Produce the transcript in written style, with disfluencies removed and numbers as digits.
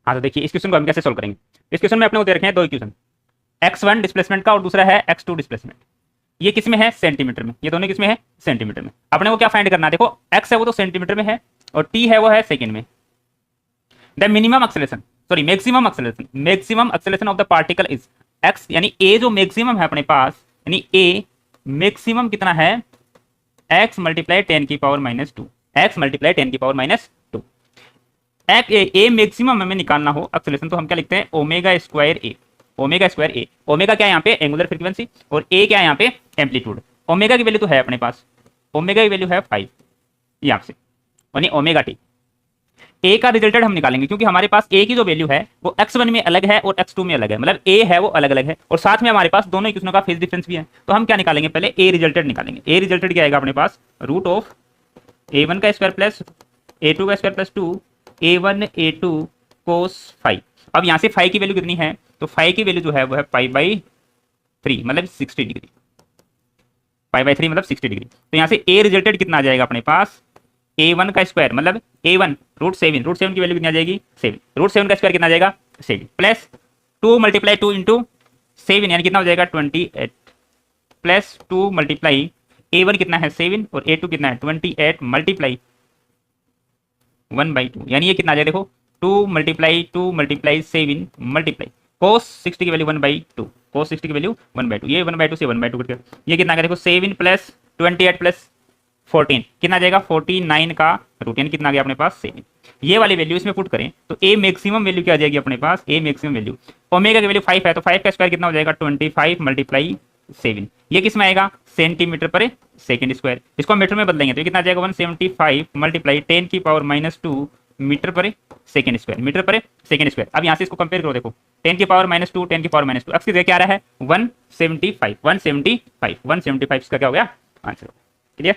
हाँ तो देखिए इस क्वेश्चन को हम कैसे सोल्व करेंगे। इस क्वेश्चन में अपने को दे रखे हैं दो इक्वेशन, x1 डिस्प्लेसमेंट का और दूसरा है x2 डिस्प्लेसमेंट। ये किस में है, सेंटीमीटर में। ये दोनों किस में है, सेंटीमीटर में। अपने को क्या फाइंड करना है, देखो x है वो तो सेंटीमीटर में है और t है वो है सेकंड में। The minimum acceleration, sorry maximum acceleration of the particle is x, यानी a जो मैक्सिमम है अपने पास, यानी a मैक्सिमम कितना है, x मल्टीप्लाई 10 की पावर माइनस 2, x मल्टीप्लाई 10 की पावर माइनस 2। ए मैक्सिमम हमें निकालना हो एक्सेलरेशन तो हम क्या लिखते हैं, ओमेगा स्क्वायर ए। ओमेगा स्क्वायर ए, ओमेगा क्या है यहाँ पे, एंगुलर फ्रीक्वेंसी, और ए क्या है यहाँ पे, एम्पलीट्यूड। ओमेगा की वैल्यू तो है अपने पास, ओमेगा की वैल्यू है 5 यहाँ से, यानी ओमेगा टी। ए का रिजल्टेड हम निकालेंगे क्योंकि हमारे पास ए की जो वैल्यू है वो x1 में अलग है और x2 में अलग है, मतलब ए है वो अलग अलग है और साथ में हमारे पास दोनों इक्वेशनों का फेज डिफरेंस भी है। तो हम क्या निकालेंगे, पहले ए रिजल्टेड निकालेंगे। ए रिजल्टेड क्या आएगा अपने पास, रूट ऑफ a1 का स्क्वायर प्लस a2 का square plus 2 a1 a2 cos 5। अब यहाँ से 5 की वैल्यू कितनी है, तो 5 की वैल्यू जो है वो है π/3 मतलब 60 डिग्री, π/3 मतलब 60 डिग्री। तो यहाँ से ए रिजल्टेड कितना आ जाएगा अपने पास, a1 का स्क्वायर मतलब a1 √7, √7 की वैल्यू कितनी आ जाएगी 7, √7 का स्क्वायर कितना आ जाएगा 7 प्लस 2 मल्टीप्लाई 2 इंटू 7 यानी कितना हो जाएगा 28 प्लस 2 मल्टीप्लाई a1 कितना है 7 और a2 कितना है 28 मल्टीप्लाई 1/2 यानी ये कितना आ जाएगा, देखो 2 मल्टीप्लाई 7 मल्टीप्लाई cos 60 की वैल्यू 1/2, cos 60 की वैल्यू 1/2, ये 1/2 से 1/2 कट गया। ये कितना आ गया देखो 7 प्लस 28 प्लस 14 कितना आ जाएगा 49 का रूट, यानी कितना आ गया अपने पास 7। ये वाली वैल्यू इसमें पुट करें तो ए मैक्सिमम वैल्यू क्या आ जाएगी अपने पास, ए मैक्सिमम वैल्यू ओमेगा की वैल्यू 5 है तो 5 का स्क्वायर कितना हो जाएगा 25 मल्टीप्लाई 7। ये किस में आएगा, सेंटीमीटर पर सेकंड स्क्वायर। इसको मीटर में बदलेंगे तो ये कितना आ जाएगा 175 मल्टीप्लाई 10 की पावर माइनस 2 मीटर पर सेकंड स्क्वायर, मीटर पर सेकंड स्क्वायर। अब यहाँ से इसको कंपेयर करो, देखो 10 की पावर माइनस 2 10 की पावर माइनस 2, अब इसकी क्या आ रहा है 175 175 175 इसका क्या हो गया आंसर, क्लियर।